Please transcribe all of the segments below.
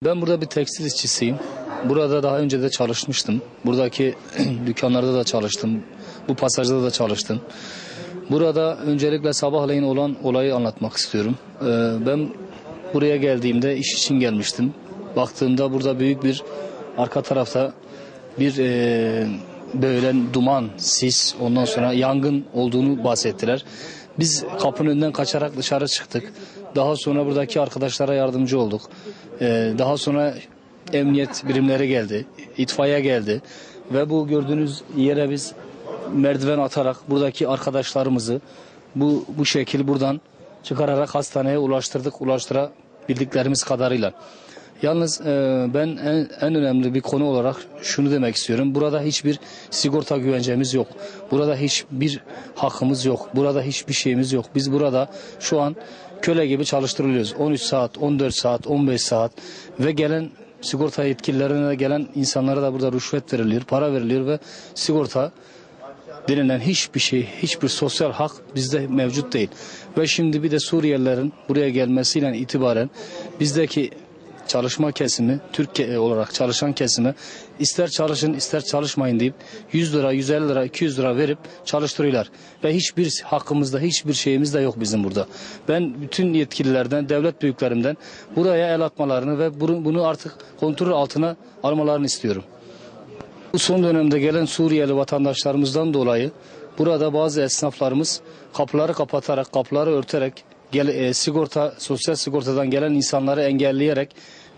Ben burada bir tekstil işçisiyim. Burada daha önce de çalışmıştım. Buradaki dükkanlarda da çalıştım. Bu pasajda da çalıştım. Burada öncelikle sabahleyin olan olayı anlatmak istiyorum. Ben buraya geldiğimde iş için gelmiştim. Baktığımda burada büyük bir arka tarafta bir böyle duman, sis, ondan sonra yangın olduğunu bahsettiler. Biz kapının önünden kaçarak dışarı çıktık. Daha sonra buradaki arkadaşlara yardımcı olduk. Daha sonra emniyet birimleri geldi, itfaiye geldi ve bu gördüğünüz yere biz merdiven atarak buradaki arkadaşlarımızı bu şekil buradan çıkararak hastaneye ulaştırabildiklerimiz kadarıyla. Yalnız ben en önemli bir konu olarak şunu demek istiyorum. Burada hiçbir sigorta güvencemiz yok. Burada hiçbir hakkımız yok. Burada hiçbir şeyimiz yok. Biz burada şu an köle gibi çalıştırılıyoruz. 13 saat, 14 saat, 15 saat ve gelen sigorta yetkililerine gelen insanlara da burada rüşvet veriliyor, para veriliyor ve sigorta denilen hiçbir şey, hiçbir sosyal hak bizde mevcut değil. Ve şimdi bir de Suriyelilerin buraya gelmesiyle itibaren bizdeki çalışma kesimi, Türkiye olarak çalışan kesime ister çalışın ister çalışmayın deyip 100 lira, 150 lira, 200 lira verip çalıştırıyorlar. Ve hiçbir hakkımızda, hiçbir şeyimiz de yok bizim burada. Ben bütün yetkililerden, devlet büyüklerimden buraya el atmalarını ve bunu artık kontrol altına almalarını istiyorum. Bu son dönemde gelen Suriyeli vatandaşlarımızdan dolayı burada bazı esnaflarımız kapıları kapatarak, kapıları örterek sosyal sigortadan gelen insanları engelleyerek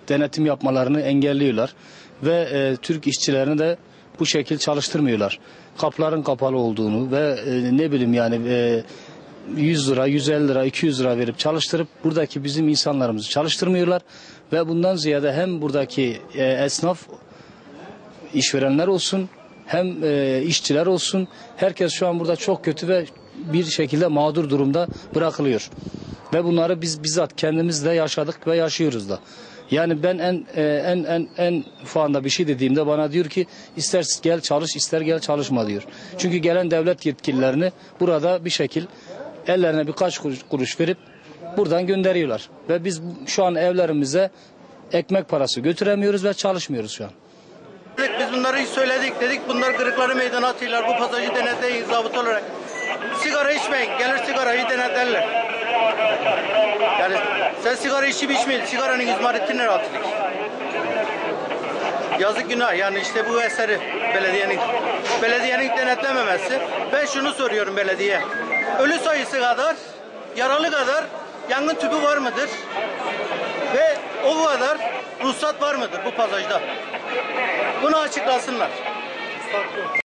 denetim yapmalarını engelliyorlar ve Türk işçilerini de bu şekil çalıştırmıyorlar. Kapıların kapalı olduğunu ve ne bileyim yani 100 lira, 150 lira, 200 lira verip çalıştırıp buradaki bizim insanlarımızı çalıştırmıyorlar ve bundan ziyade hem buradaki esnaf işverenler olsun hem işçiler olsun herkes şu an burada çok kötü ve bir şekilde mağdur durumda bırakılıyor. Ve bunları biz bizzat kendimiz de yaşadık ve yaşıyoruz da. Yani ben en ufağında bir şey dediğimde bana diyor ki ister gel çalış ister gel çalışma diyor. Çünkü gelen devlet yetkililerini burada bir şekil ellerine birkaç kuruş verip buradan gönderiyorlar. Ve biz şu an evlerimize ekmek parası götüremiyoruz ve çalışmıyoruz şu an. Biz bunları söyledik, dedik bunlar kırıkları meydana atıyorlar, bu pasajı denetleyin zabıt olarak. Sigara içmeyin, gelir sigarayı denetlerler. Yani sen sigara içip içmeyin, sigaranın izmaritini nereye atılır? Yazık günah, yani işte bu eseri belediyenin denetlememesi. Ben şunu soruyorum belediye, ölü sayısı kadar, yaralı kadar yangın tüpü var mıdır? Ve o kadar ruhsat var mıdır bu pasajda? Bunu açıklasınlar.